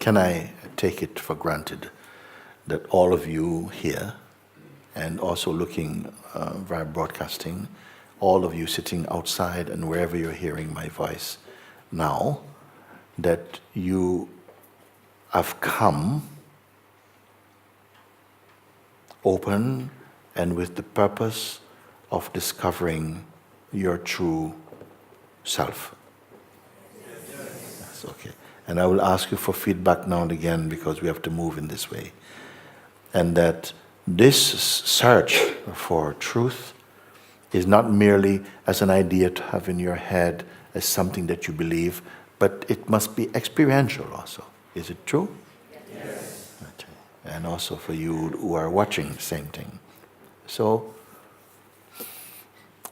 can I take it for granted that all of you here, and also looking via broadcasting, all of you sitting outside and wherever you're hearing my voice now, that you have come open and with the purpose of discovering your true self. Yes, okay. And I will ask you for feedback now and again because we have to move in this way. And that this search for truth is not merely as an idea to have in your head, as something that you believe, but it must be experiential also. Is it true? Yes. Okay. And also for you who are watching, same thing. So,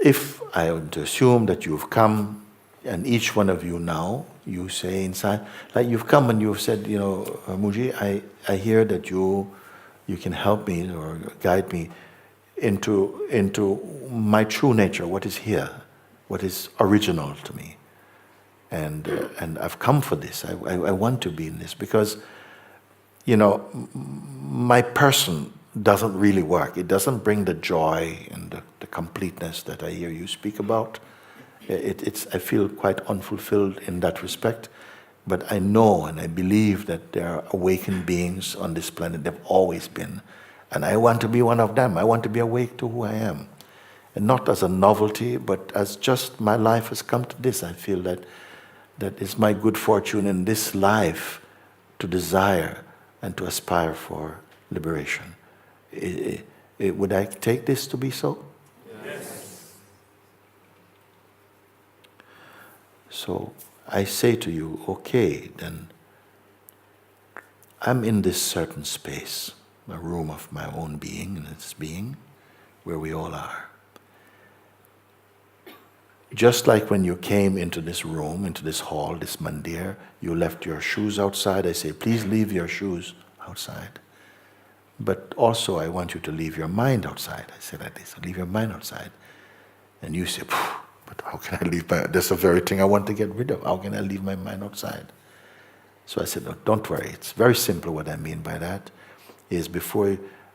if I were to assume that you've come, and each one of you now, you say inside, like you've come and you've said, Muji, I hear that you can help me or guide me into my true nature, what is here, what is original to me. And I've come for this. I want to be in this because, my person doesn't really work. It doesn't bring the joy and the completeness that I hear you speak about. I feel quite unfulfilled in that respect. But I know and I believe that there are awakened beings on this planet. They've always been. And I want to be one of them. I want to be awake to who I am. And not as a novelty, but as just my life has come to this. I feel that it's my good fortune in this life to desire and to aspire for liberation. Would I take this to be so? Yes. So I say to you, okay, then I'm in this certain space, a room of my own being and its being, where we all are. Just like when you came into this room, into this hall, this mandir, you left your shoes outside. I say, please leave your shoes outside. But also I want you to leave your mind outside. I say like this, leave your mind outside. And you say, but how can I leave that's the very thing I want to get rid of. How can I leave my mind outside? So I said, no, don't worry. It's very simple. What I mean by that is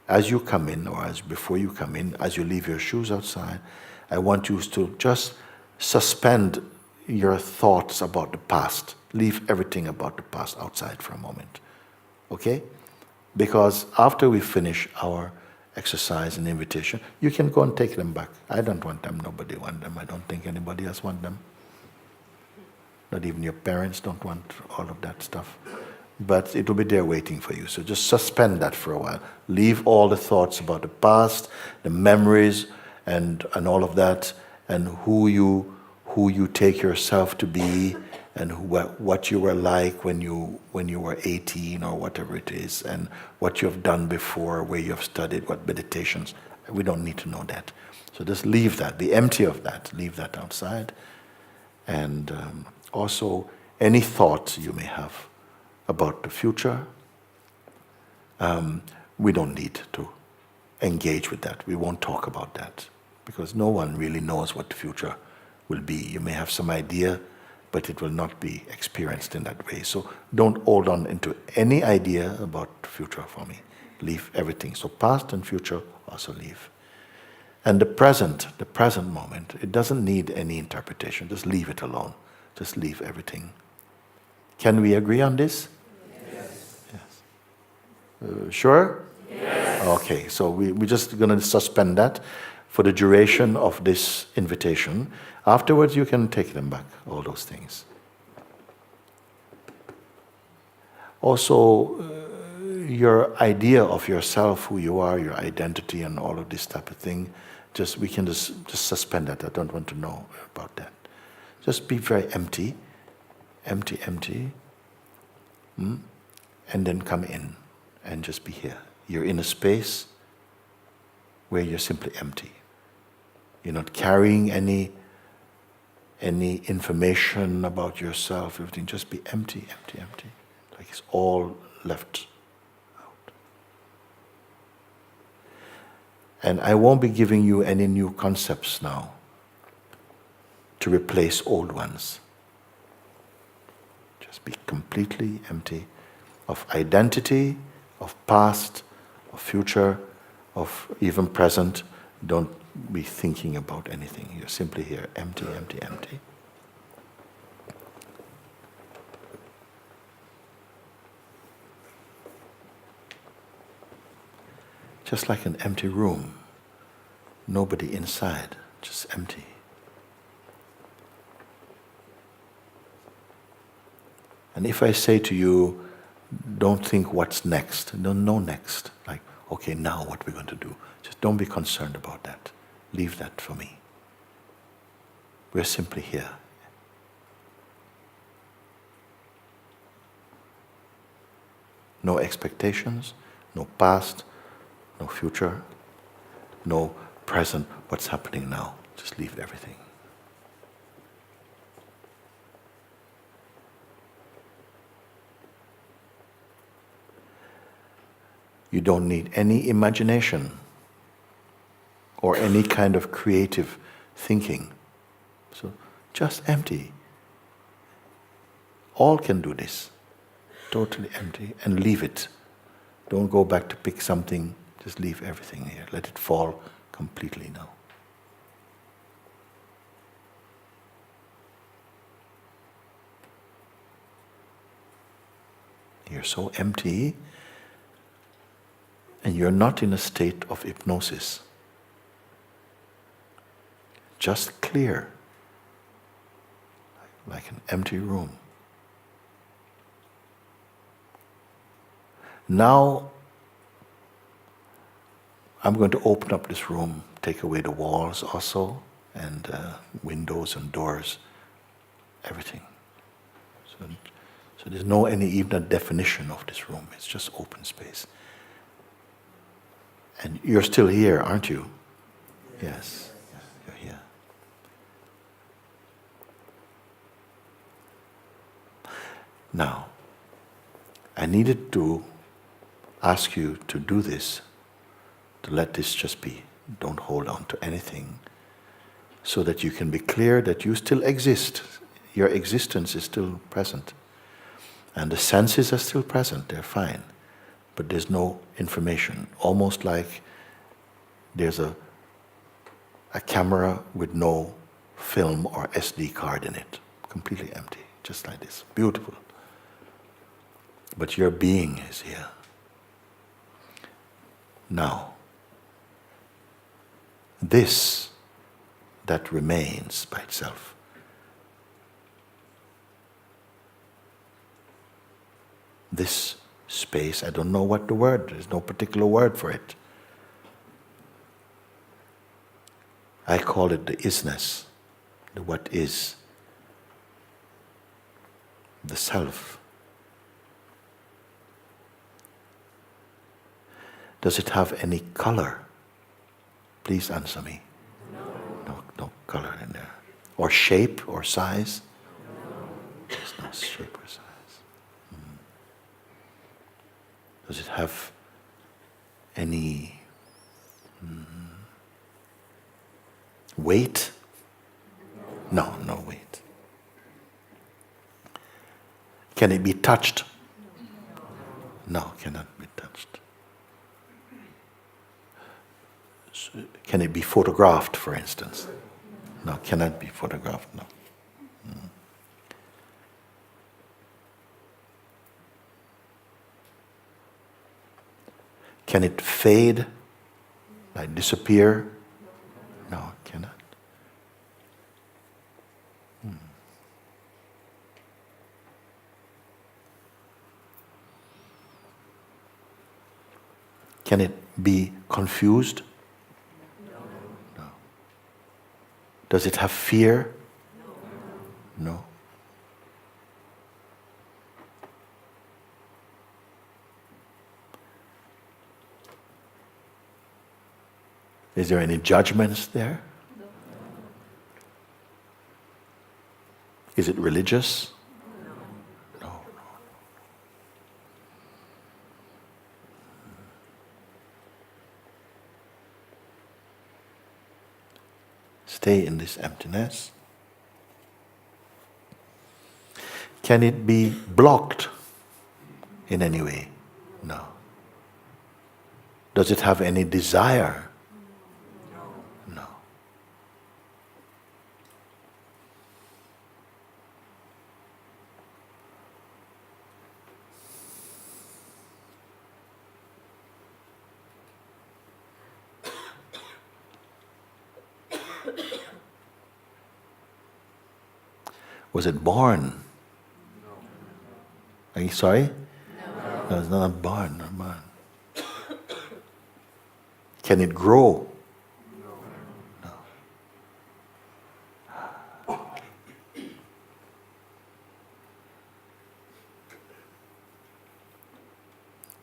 as you come in, or before you come in, as you leave your shoes outside, I want you to just suspend your thoughts about the past. Leave everything about the past outside for a moment. Okay? Because after we finish our exercise and invitation, you can go and take them back. I don't want them. Nobody wants them. I don't think anybody else wants them. Not even your parents don't want all of that stuff. But it will be there waiting for you. So just suspend that for a while. Leave all the thoughts about the past, the memories, and all of that, and who you take yourself to be, and what you were like when you were 18 or whatever it is, and what you have done before, where you have studied, what meditations. We don't need to know that. So just leave that. Be empty of that. Leave that outside. And also any thoughts you may have about the future, we don't need to engage with that. We won't talk about that because no one really knows what the future will be. You may have some idea, but it will not be experienced in that way. So don't hold on into any idea about the future for me. Leave everything. So past and future also leave. And the present moment, it doesn't need any interpretation. Just leave it alone. Just leave everything. Can we agree on this? Yes. Yes. Sure? Yes. Okay, so we're just going to suspend that for the duration of this invitation. Afterwards, you can take them back, all those things. Also, your idea of yourself, who you are, your identity, and all of this type of thing, we can just suspend that. I don't want to know about that. Just be very empty, and then come in and just be here. You're in a space where you're simply empty. You're not carrying any information about yourself, everything. Just be empty. Like it's all left out. And I won't be giving you any new concepts now to replace old ones. Just be completely empty of identity, of past, of future, of even present. Don't be thinking about anything. You're simply here, empty, empty, empty. Just like an empty room. Nobody inside, just empty. And if I say to you, don't think what's next, don't know next. Like, okay, now what we're going to do. Just don't be concerned about that. Leave that for me. We're simply here. No expectations, no past, no future, no present, what's happening now. Just leave everything. You don't need any imagination or any kind of creative thinking. So just empty. All can do this. Totally empty and leave it. Don't go back to pick something. Just leave everything here. Let it fall completely now. You're so empty and you're not in a state of hypnosis. Just clear, like an empty room. Now, I'm going to open up this room, take away the walls also, and windows and doors, everything. So there's no even a definition of this room. It's just open space. And you're still here, aren't you? Yes, you're here. Now, I needed to ask you to do this, to let this just be. Don't hold on to anything, so that you can be clear that you still exist. Your existence is still present. And the senses are still present, they're fine. But there's no information. Almost like there's a camera with no film or SD card in it. Completely empty, just like this. Beautiful. But your being is here. Now, this that remains by itself, this space, I don't know what the word, there's no particular word for it. I call it the isness, the what is, the self. Does it have any color? Please answer me. No color in there. Or shape or size? There's no shape or size. Does it have any weight? No weight. Can it be touched? No, cannot be touched. So can it be photographed, for instance? No, cannot be photographed, no. Can it fade, like disappear? No, it cannot. Can it be confused? No. Does it have fear? No. Is there any judgments there? Is it religious? No. Stay in this emptiness. Can it be blocked in any way? No. Does it have any desire? No. Was it born? Are you sorry? No, it's not born, not born. Can it grow? No.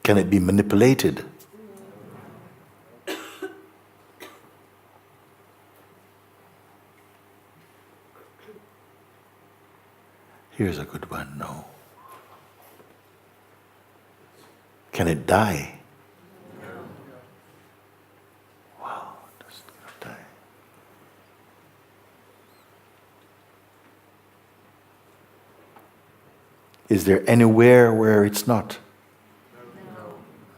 Can it be manipulated? Here's a good one, no. Can it die? Wow, it doesn't die. Is there anywhere where it's not?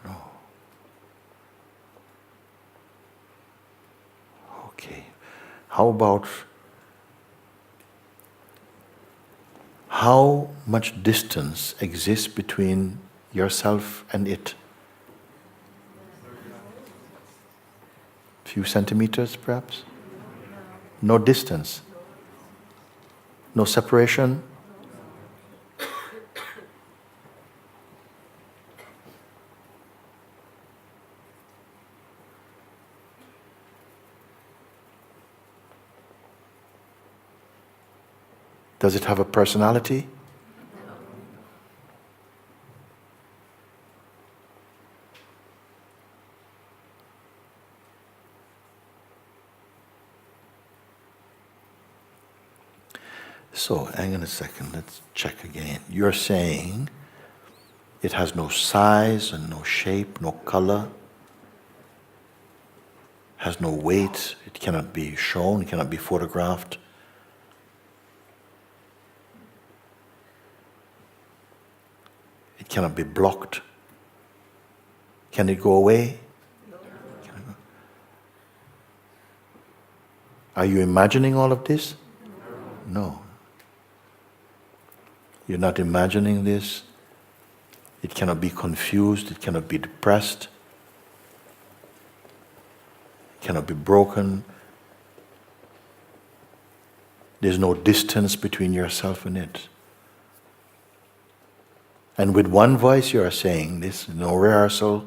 No. Okay. How about how much distance exists between yourself and it? Few centimeters, perhaps? No distance? No separation? Does it have a personality? So, hang on a second, let's check again. You're saying it has no size and no shape, no color, has no weight, it cannot be shown, it cannot be photographed. It cannot be blocked. Can it go away? Can it go? Are you imagining all of this? No. You're not imagining this. It cannot be confused. It cannot be depressed. It cannot be broken. There's no distance between yourself and it. And with one voice you are saying this, no rehearsal,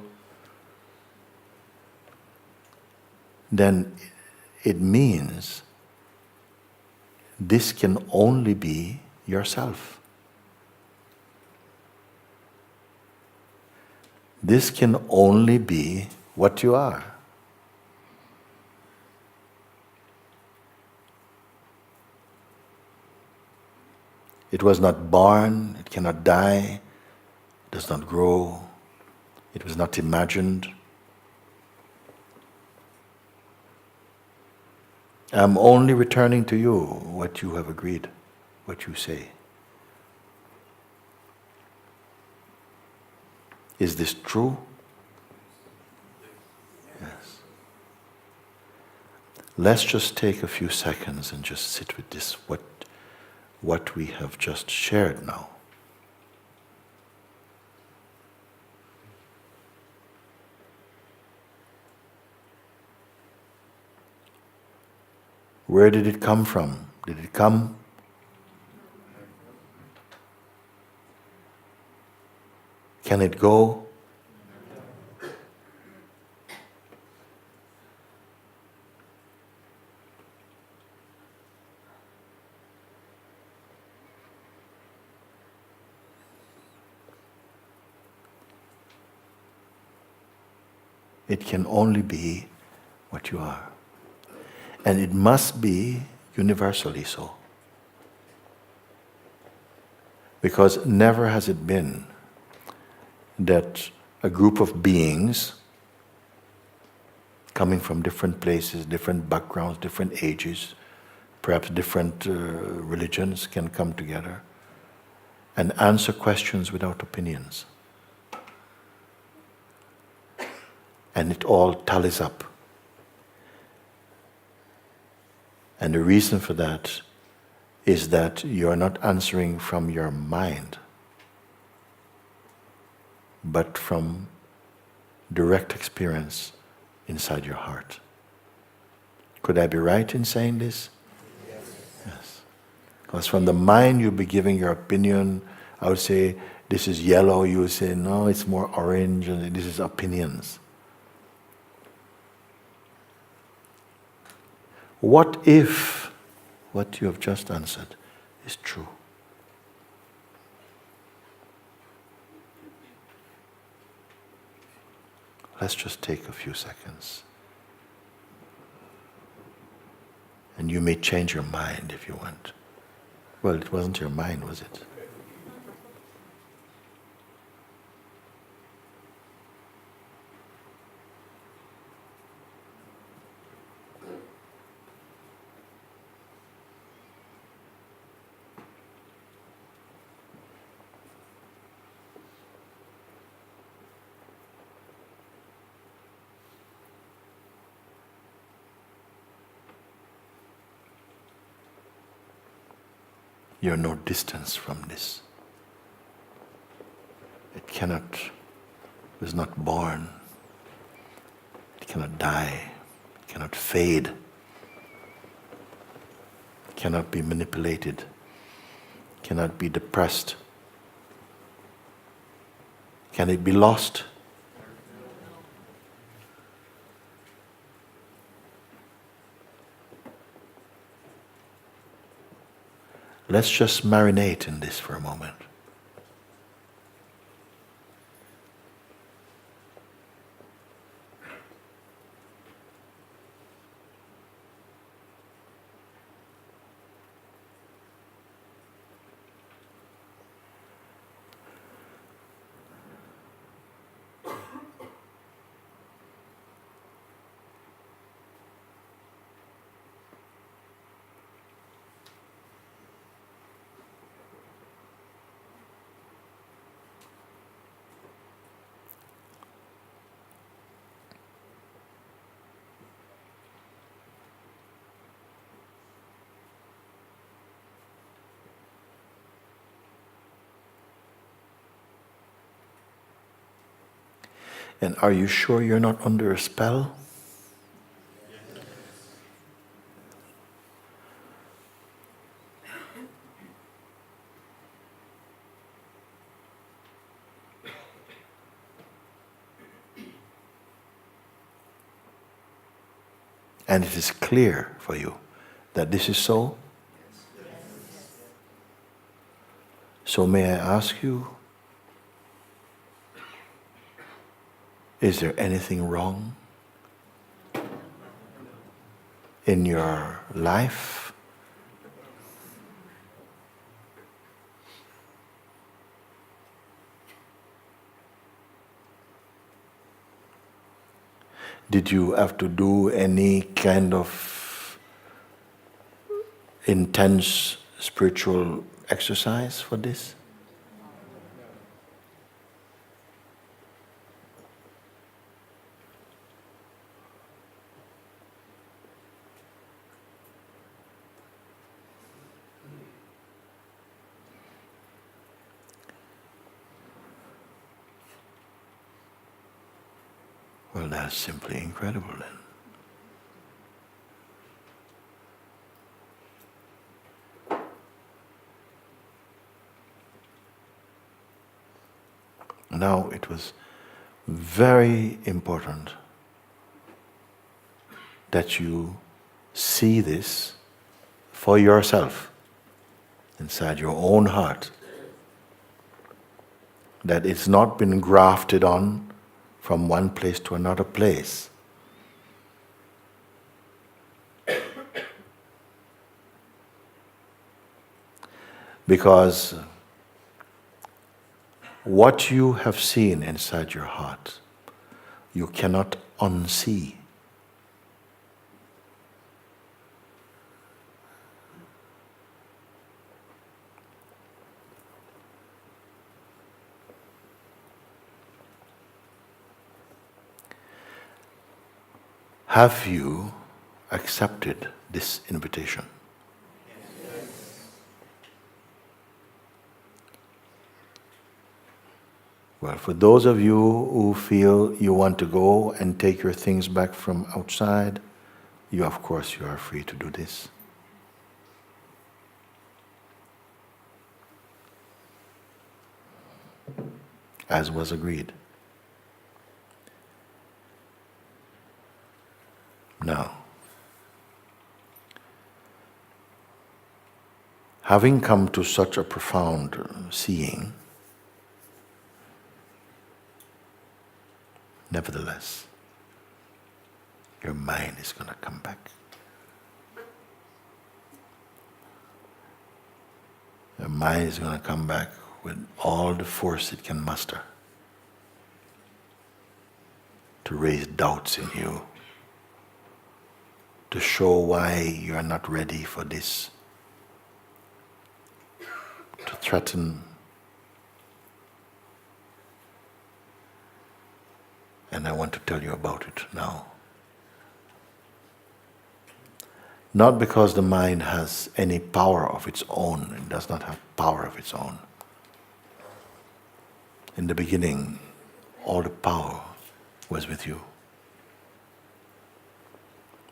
then it means this can only be yourself. This can only be what you are. It was not born, it cannot die, it does not grow, it was not imagined. I'm only returning to you what you have agreed, what you say. Is this true? Yes. Let's just take a few seconds and just sit with this, what we have just shared now. Where did it come from? Did it come? Can it go? It can only be what you are. And it must be universally so. Because never has it been that a group of beings coming from different places, different backgrounds, different ages, perhaps different religions can come together and answer questions without opinions. and it all tallies up. And the reason for that is that you are not answering from your mind, but from direct experience inside your heart. Could I be right in saying this? Yes. Because from the mind you'll be giving your opinion. I would say this is yellow, you would say no, it's more orange, and this is opinions. What if what you have just answered is true? Let's just take a few seconds. And you may change your mind if you want. Well, it wasn't your mind, was it? You're no distance from this. It was not born. It cannot die. It cannot fade. It cannot be manipulated. It cannot be depressed. Can it be lost? Let's just marinate in this for a moment. And are you sure you're not under a spell? And it is clear for you that this is so? So may I ask you, is there anything wrong in your life? Did you have to do any kind of intense spiritual exercise for this? Well, that's simply incredible then. Now, it was very important that you see this for yourself, inside your own heart, that it's not been grafted on from one place to another place. Because what you have seen inside your heart, you cannot unsee. Have you accepted this invitation? Well, for those of you who feel you want to go and take your things back from outside, you are free to do this. As was agreed. Now, having come to such a profound seeing, nevertheless, your mind is going to come back. Your mind is going to come back with all the force it can muster to raise doubts in you, to show why you are not ready for this, to threaten. And I want to tell you about it now. Not because the mind has any power of its own. It does not have power of its own. In the beginning, all the power was with you.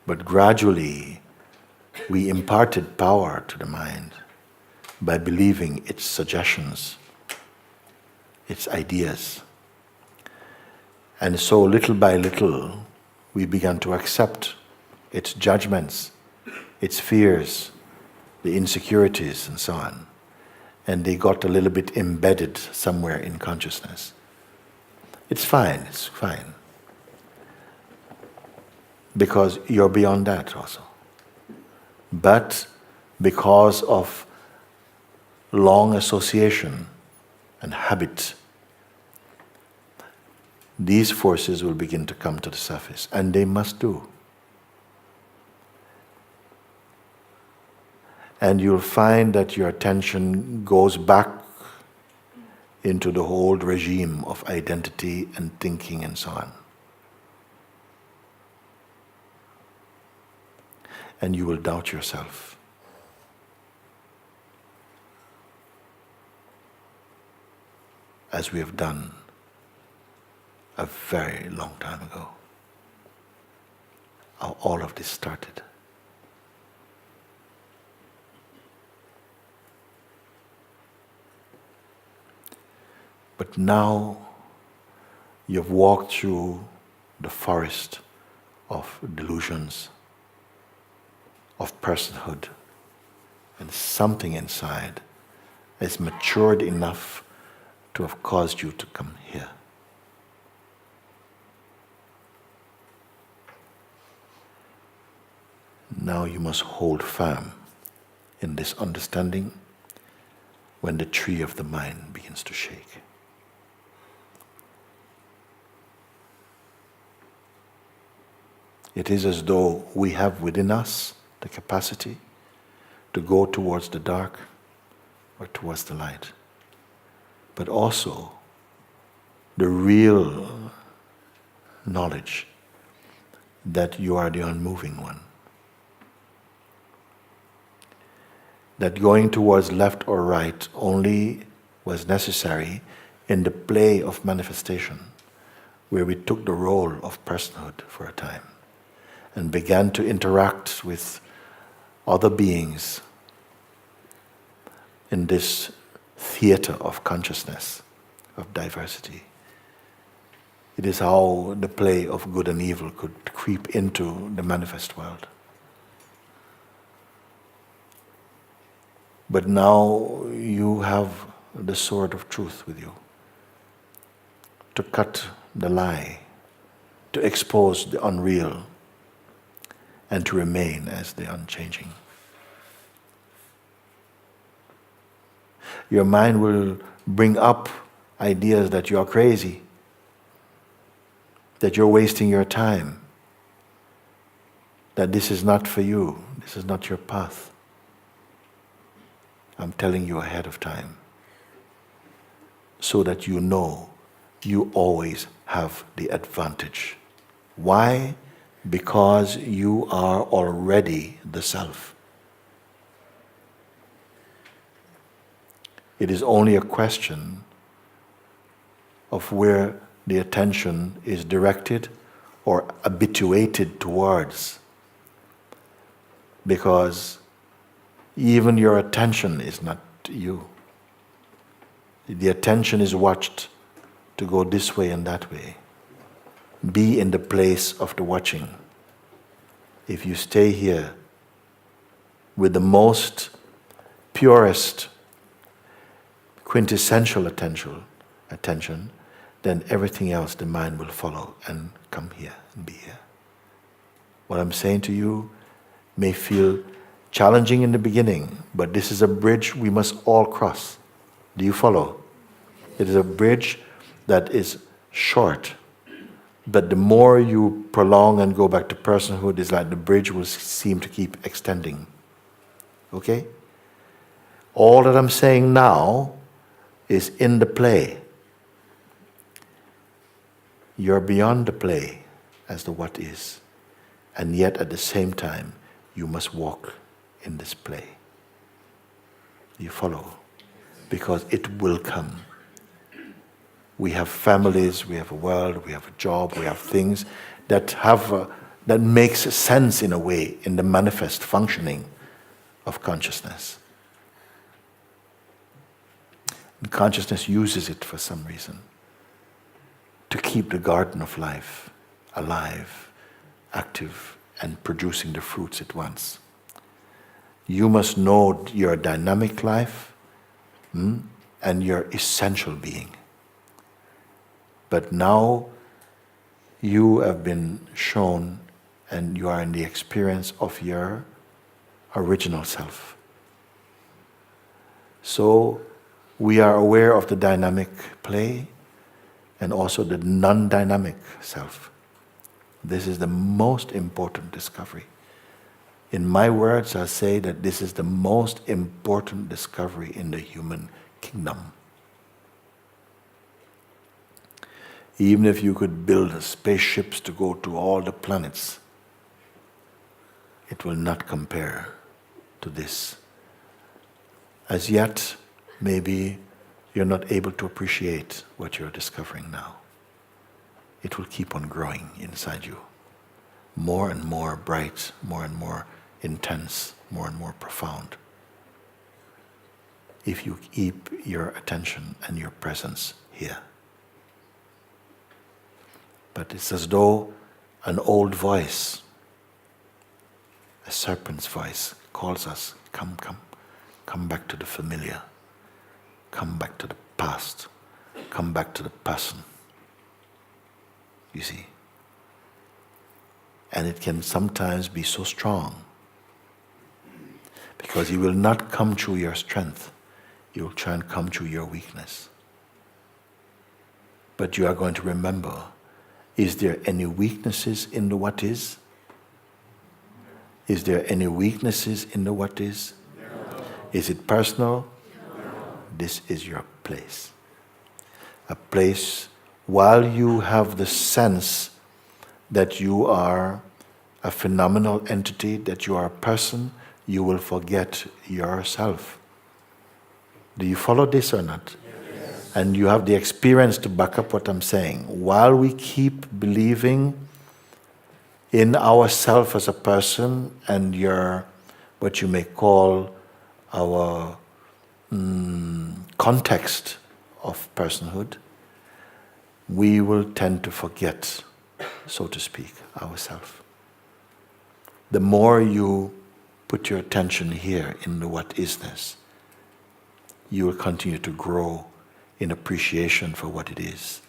But gradually, we imparted power to the mind by believing its suggestions, its ideas. And so little by little, we began to accept its judgments, its fears, the insecurities, and so on. And they got a little bit embedded somewhere in consciousness. It's fine. Because you're beyond that also. But because of long association and habit, these forces will begin to come to the surface, and they must do. And you'll find that your attention goes back into the old regime of identity and thinking and so on. And you will doubt yourself. As we have done a very long time ago. How all of this started. But now you've walked through the forest of delusions, of personhood, and something inside is matured enough to have caused you to come here. Now you must hold firm in this understanding when the tree of the mind begins to shake. It is as though we have within us the capacity to go towards the dark or towards the light. But also the real knowledge that you are the unmoving one. That going towards left or right only was necessary in the play of manifestation, where we took the role of personhood for a time and began to interact with other beings in this theater of consciousness, of diversity. It is how the play of good and evil could creep into the manifest world. But now you have the sword of truth with you to cut the lie, to expose the unreal, and to remain as the unchanging. Your mind will bring up ideas that you are crazy, that you're wasting your time, that this is not for you, this is not your path. I'm telling you ahead of time, so that you know you always have the advantage. Why? because you are already the self. It is only a question of where the attention is directed or habituated towards. Because even your attention is not you. The attention is watched to go this way and that way. Be in the place of the watching. If you stay here with the most purest, quintessential attention, then everything else, the mind will follow and come here and be here. What I'm saying to you may feel challenging in the beginning, but this is a bridge we must all cross. Do you follow? It is a bridge that is short, but the more you prolong and go back to personhood, it's like the bridge will seem to keep extending. Okay? All that I'm saying now is in the play. You're beyond the play as the what is, and yet at the same time, you must walk in this play. You follow? Because it will come. We have families, we have a world, we have a job, we have things that that makes sense in a way in the manifest functioning of consciousness. And consciousness uses it for some reason to keep the garden of life alive, active, and producing the fruits it wants. You must know your dynamic life and your essential being. But now you have been shown and you are in the experience of your original self. So we are aware of the dynamic play and also the non-dynamic self. This is the most important discovery. In my words, I say that this is the most important discovery in the human kingdom. Even if you could build spaceships to go to all the planets, it will not compare to this. As yet, maybe you're not able to appreciate what you're discovering now. It will keep on growing inside you. More and more bright, more and more intense, more and more profound. If you keep your attention and your presence here. But it's as though an old voice, a serpent's voice, calls us, come, come, come back to the familiar. Come back to the past. Come back to the person. You see? And it can sometimes be so strong because he will not come through your strength. He will try and come through your weakness. But you are going to remember, is there any weaknesses in the what is? Is there any weaknesses in the what is? No. Is it personal? No. This is your place. A place, while you have the sense that you are a phenomenal entity, that you are a person, you will forget yourself. Do you follow this or not? Yes. And you have the experience to back up what I'm saying. While we keep believing in ourself as a person and your, what you may call our context of personhood, we will tend to forget, so to speak, ourselves. The more you put your attention here in the what isness, you will continue to grow in appreciation for what it is.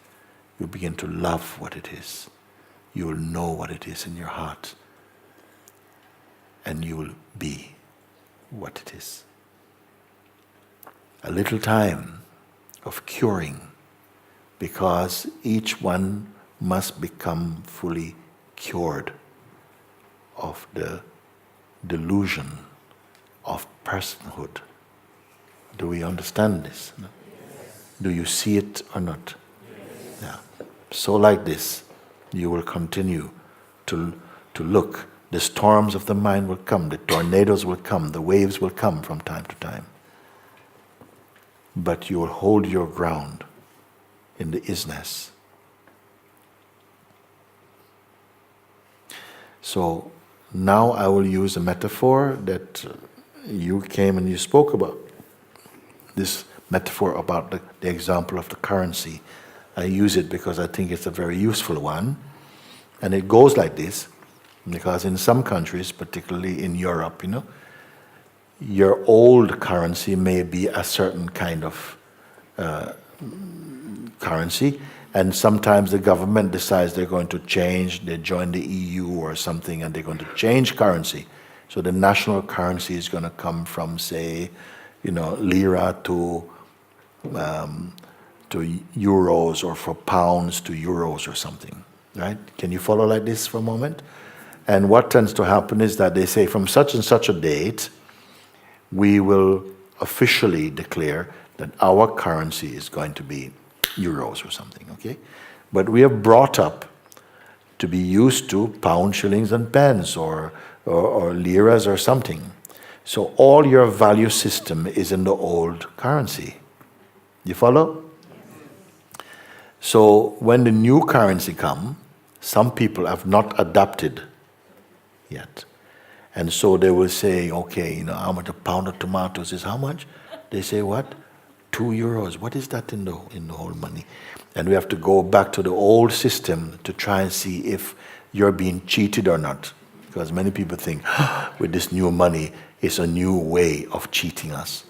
You'll begin to love what it is. You will know what it is in your heart. And you will be what it is. A little time of curing, because each one must become fully cured of the delusion of personhood. Do we understand this? No? Yes. Do you see it or not? Yes. Yeah. So like this, you will continue to to look. The storms of the mind will come, the tornadoes will come, the waves will come from time to time. But you will hold your ground in the isness. So now I will use a metaphor that you came and you spoke about. This metaphor about the example of the currency. I use it because I think it's a very useful one. And it goes like this, because in some countries, particularly in Europe, your old currency may be a certain kind of currency, and sometimes the government decides they're going to change, they join the EU or something, and they're going to change currency. So the national currency is going to come from, say, lira to euros, or for pounds to euros or something, right? Can you follow like this for a moment? And what tends to happen is that they say from such and such a date, we will officially declare that our currency is going to be euros or something, okay? But we are brought up to be used to pound, shillings, and pence, or liras or something. So all your value system is in the old currency. You follow? So when the new currency comes, some people have not adapted yet. And so they will say, okay, how much a pound of tomatoes is how much? They say, what? 2 euros. What is that in the whole money? And we have to go back to the old system to try and see if you're being cheated or not. Because many people think, with this new money, it's a new way of cheating us.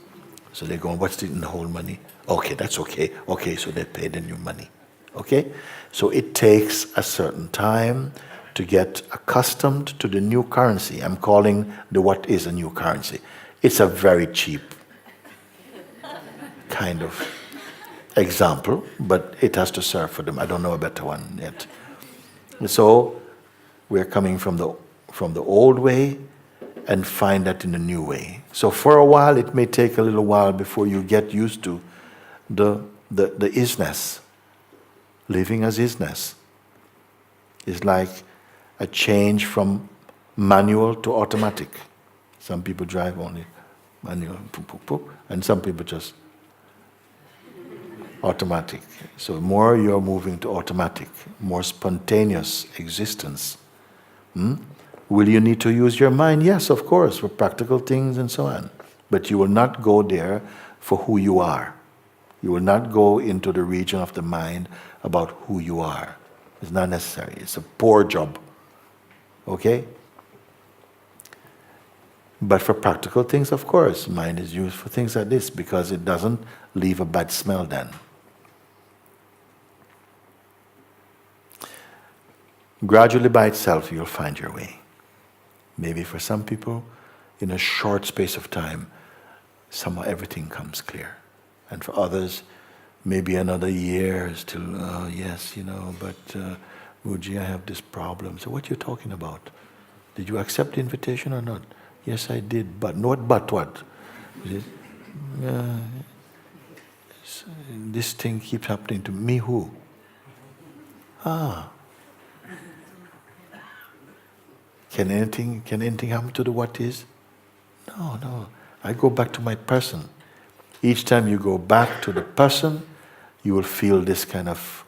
So they're going, what's in the whole money? Okay, that's okay. Okay, so they pay the new money. Okay? So it takes a certain time to get accustomed to the new currency. I'm calling what is a new currency. It's a very cheap kind of example, but it has to serve for them. I don't know a better one yet. So we're coming from the old way and find that in the new way. So for a while, it may take a little while before you get used to the isness. Living as isness is like a change from manual to automatic. Some people drive only manual, and some people just automatic. So more you're moving to automatic, more spontaneous existence. Will you need to use your mind? Yes, of course, for practical things and so on. But you will not go there for who you are. You will not go into the region of the mind about who you are. It's not necessary. It's a poor job. Okay? But for practical things, of course, mind is used for things like this because it doesn't leave a bad smell then. Gradually by itself, you'll find your way. Maybe for some people, in a short space of time, somehow everything comes clear. And for others, maybe another year till, yes, but Muji, I have this problem. So what are you talking about? Did you accept the invitation or not? Yes, I did, but what? This thing keeps happening to me, who? Can anything happen to the what is? No. I go back to my person. Each time you go back to the person, you will feel this kind of,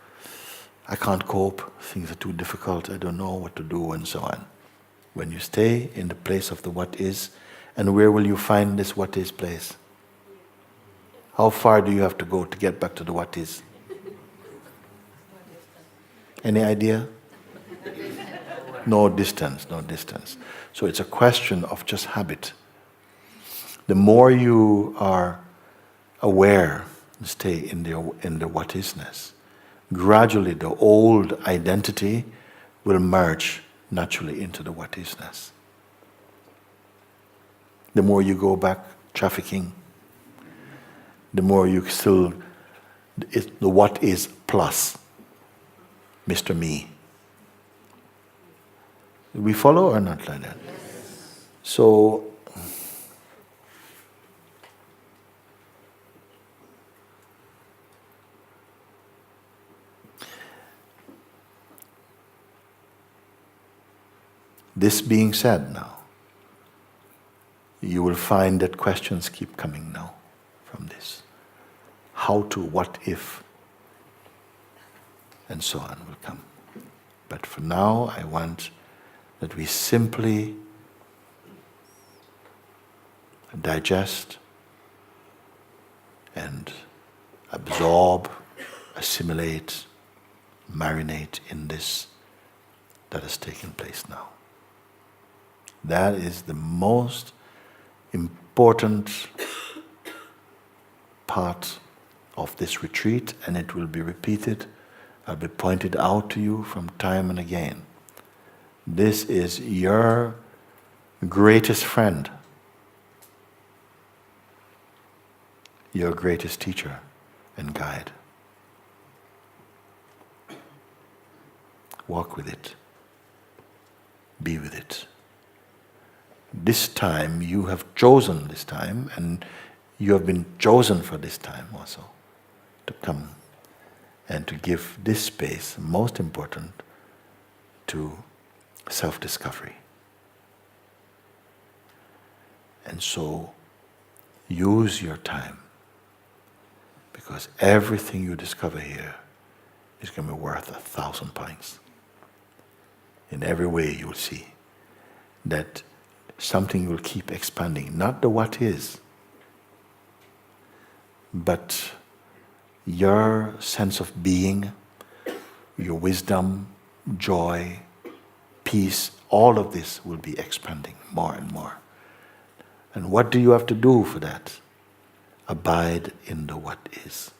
I can't cope, things are too difficult, I don't know what to do, and so on. When you stay in the place of the what is, and where will you find this what is place? How far do you have to go to get back to the what is? Any idea? No distance. So it's a question of just habit. The more you are aware, stay in the what isness, gradually the old identity will merge naturally into the what isness. The more you go back trafficking, the more you still, the what is plus Mr. Me. We follow or not like that? So, This being said now, you will find that questions keep coming now from this. How to, what if, and so on will come. But for now, I want that we simply digest and absorb, assimilate, marinate in this that has taken place now. That is the most important part of this retreat, and it will be repeated. I'll be pointed out to you from time and again. This is your greatest friend, your greatest teacher and guide. Walk with it. Be with it. This time you have chosen this time, and you have been chosen for this time also, to come and to give this space, most important, to self-discovery. And so, use your time, because everything you discover here is going to be worth 1,000 points. In every way you will see that something will keep expanding, not the what is, but your sense of being, your wisdom, joy, peace, all of this will be expanding more and more. And what do you have to do for that? Abide in the what is.